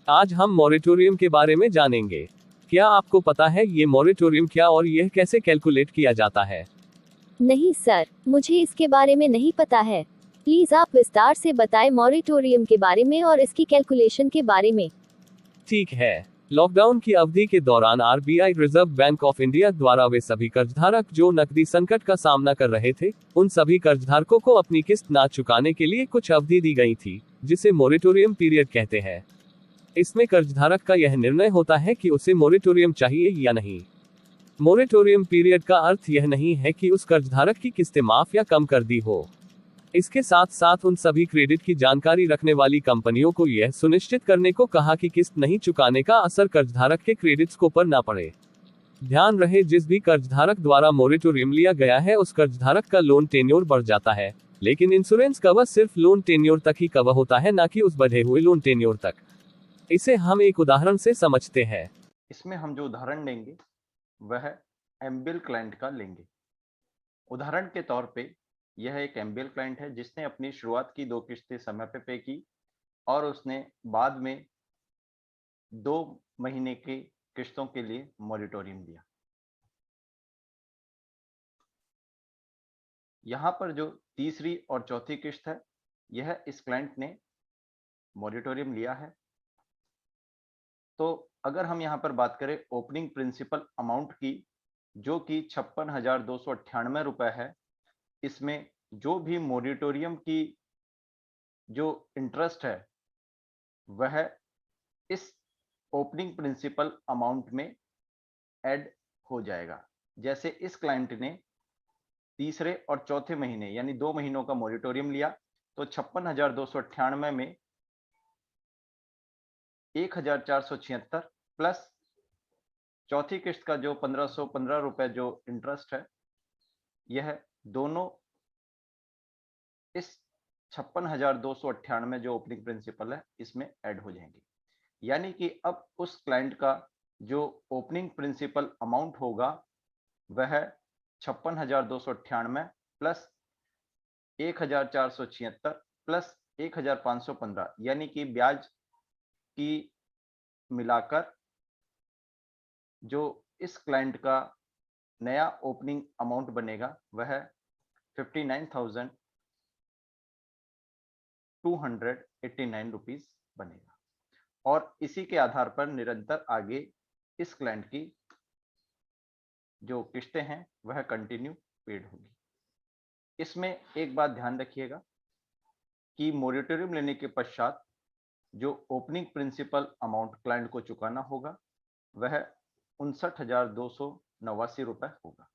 आज हम मॉरेटोरियम के बारे में जानेंगे। क्या आपको पता है ये मॉरेटोरियम क्या और यह कैसे कैलकुलेट किया जाता है? नहीं सर, मुझे इसके बारे में नहीं पता है। प्लीज आप विस्तार से बताएं मॉरेटोरियम के बारे में और इसकी कैलकुलेशन के बारे में। ठीक है। लॉकडाउन की अवधि के दौरान RBI reserve bank of India द्वारा वे सभी कर्जधारक जो नकदी संकट का सामना कर रहे थे, उन सभी कर्जधारकों को अपनी किस्त ना चुकाने के लिए कुछ अवधि दी गई थी, जिसे मोरेटोरियम पीरियड कहते हैं। इसमें कर्जधारक का यह निर्णय होता है कि उसे मोरेटोरियम चाहिए या नहीं। मोरेटोरियम पीरियड का अर्थ यह नहीं है कि उस कर्जधारक की किस्तें माफ या कम कर दी हो। इसके साथ साथ उन सभी क्रेडिट की जानकारी रखने वाली कंपनियों को यह सुनिश्चित करने को कहा कि किस्त नहीं चुकाने का असर कर्जधारक के क्रेडिट स्कोर पर ना पड़े। ध्यान रहे, जिस भी कर्जधारक द्वारा मोरेटोरियम लिया गया है उस कर्जधारक का लोन टेन्योर बढ़ जाता है, लेकिन इंश्योरेंस कवर सिर्फ लोन टेन्योर तक ही कवर होता है, ना कि उस बढ़े हुए लोन टेन्योर तक। इसे हम एक उदाहरण से समझते हैं। इसमें हम जो उदाहरण लेंगे वह एमबीएल क्लाइंट का लेंगे। उदाहरण के तौर पे यह एक एमबीएल क्लाइंट है जिसने अपनी शुरुआत की 2 किस्तें समय पे की और उसने बाद में 2 महीने की किस्तों के लिए मॉरिटोरियम दिया। यहाँ पर जो तीसरी और चौथी किस्त है, यह इस क्लाइंट ने मॉरिटोरियम लिया है। तो अगर हम यहाँ पर बात करें ओपनिंग प्रिंसिपल अमाउंट की, जो कि 56,298 रुपए है, इसमें जो भी मॉरिटोरियम की जो इंटरेस्ट है वह इस ओपनिंग प्रिंसिपल अमाउंट में ऐड हो जाएगा। जैसे इस क्लाइंट ने तीसरे और चौथे महीने यानी 2 महीनों का मॉरिटोरियम लिया, तो 56,298 में 1,476 प्लस चौथी किस्त का जो 1,515 रुपए जो इंटरेस्ट है, यह दोनों इस 56,298 जो ओपनिंग प्रिंसिपल है इसमें ऐड हो जाएंगे। यानी कि अब उस क्लाइंट का जो ओपनिंग प्रिंसिपल अमाउंट होगा वह 56,298 प्लस 1,476 प्लस 1,515 यानी कि ब्याज की मिलाकर जो इस क्लाइंट का नया ओपनिंग अमाउंट बनेगा वह 59,289 रुपीज बनेगा। और इसी के आधार पर निरंतर आगे इस क्लाइंट की जो किस्तें हैं वह कंटिन्यू पेड होगी। इसमें एक बात ध्यान रखिएगा कि मॉरिटोरियम लेने के पश्चात जो ओपनिंग प्रिंसिपल अमाउंट क्लाइंट को चुकाना होगा वह 59,289 रुपए होगा।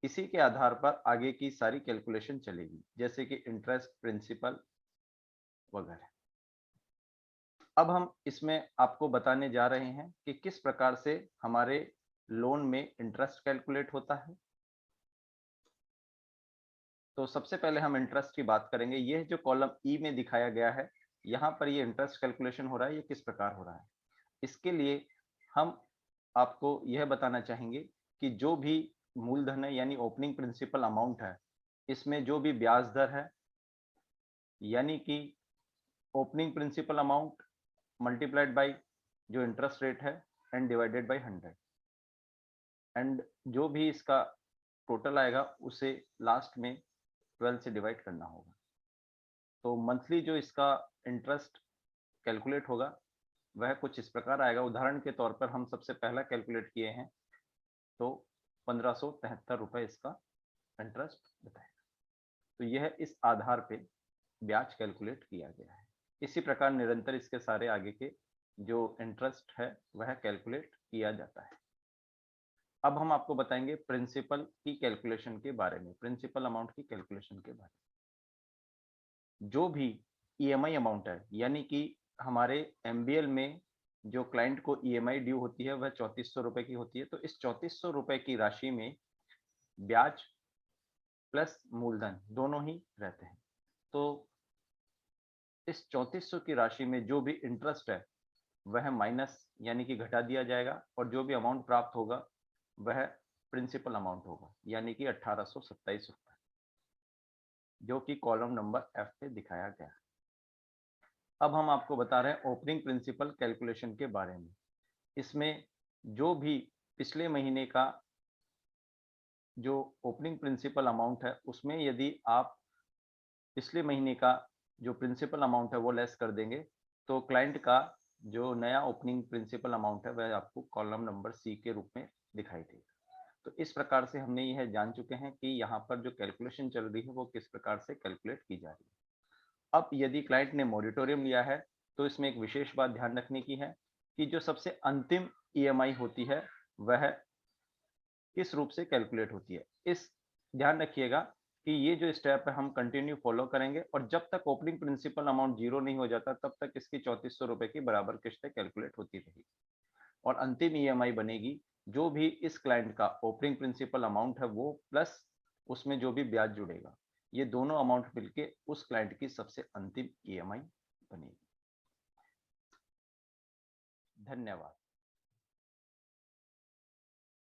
इसी के आधार पर आगे की सारी कैलकुलेशन चलेगी, जैसे कि इंटरेस्ट, प्रिंसिपल वगैरह। अब हम इसमें आपको बताने जा रहे हैं कि किस प्रकार से हमारे लोन में इंटरेस्ट कैलकुलेट होता है। तो सबसे पहले हम इंटरेस्ट की बात करेंगे। यह जो कॉलम ई में दिखाया गया है, यहाँ पर ये इंटरेस्ट कैलकुलेशन हो रहा है, ये किस प्रकार हो रहा है। इसके लिए हम आपको यह बताना चाहेंगे कि जो भी मूलधन है यानी ओपनिंग प्रिंसिपल अमाउंट है, इसमें जो भी ब्याज दर है यानी कि opening principal amount multiplied by जो इंटरेस्ट रेट है एंड डिवाइडेड बाय 100, एंड जो भी इसका टोटल आएगा उसे लास्ट में 12 से डिवाइड करना होगा। तो मंथली जो इसका इंटरेस्ट कैलकुलेट होगा वह कुछ इस प्रकार आएगा। उदाहरण के तौर पर हम सबसे पहला कैलकुलेट किए हैं तो 1,573 रुपए इसका इंटरेस्ट बताएगा। तो यह इस आधार पे ब्याज कैलकुलेट किया गया है। इसी प्रकार निरंतर इसके सारे आगे के जो इंटरेस्ट है वह कैलकुलेट किया जाता है। अब हम आपको बताएंगे प्रिंसिपल की कैलकुलेशन के बारे में, प्रिंसिपल अमाउंट की कैलकुलेशन के बारे में। जो भी ईएमआई अमाउंट है यानी कि हमारे एमबीएल में जो क्लाइंट को ईएमआई ड्यू होती है वह 3,400 रुपए की होती है। तो इस 3,400 रुपए की राशि में ब्याज प्लस मूलधन दोनों ही रहते हैं। तो इस 3,400 की राशि में जो भी इंटरेस्ट है वह माइनस यानी कि घटा दिया जाएगा, और जो भी अमाउंट प्राप्त होगा वह प्रिंसिपल अमाउंट होगा यानी कि 1,827 रुपए, जो कि कॉलम नंबर एफ पे दिखाया गया है। अब हम आपको बता रहे हैं ओपनिंग प्रिंसिपल कैलकुलेशन के बारे में। इसमें जो भी पिछले महीने का जो ओपनिंग प्रिंसिपल अमाउंट है, उसमें यदि आप पिछले महीने का जो प्रिंसिपल अमाउंट है वो लेस कर देंगे, तो क्लाइंट का जो नया ओपनिंग प्रिंसिपल अमाउंट है वह आपको कॉलम नंबर सी के रूप में दिखाई देगा। तो इस प्रकार से हमने यह जान चुके हैं कि यहाँ पर जो कैलकुलेशन चल रही है वो किस प्रकार से कैलकुलेट की जा रही है। अब यदि क्लाइंट ने मॉरिटोरियम लिया है तो इसमें एक विशेष बात ध्यान रखने की है कि जो सबसे अंतिम ईएमआई होती है वह किस रूप से कैलकुलेट होती है। इस ध्यान रखिएगा कि ये जो स्टेप है हम कंटिन्यू फॉलो करेंगे और जब तक ओपनिंग प्रिंसिपल अमाउंट जीरो नहीं हो जाता तब तक इसकी 3400 रुपए की बराबर किस्तें कैलकुलेट होती रहेगी और अंतिम ईएमआई बनेगी जो भी इस क्लाइंट का ओपनिंग प्रिंसिपल अमाउंट है वो प्लस उसमें जो भी ब्याज जुड़ेगा, ये दोनों अमाउंट मिलके उस क्लाइंट की सबसे अंतिम ईएमआई बनेगी। धन्यवाद।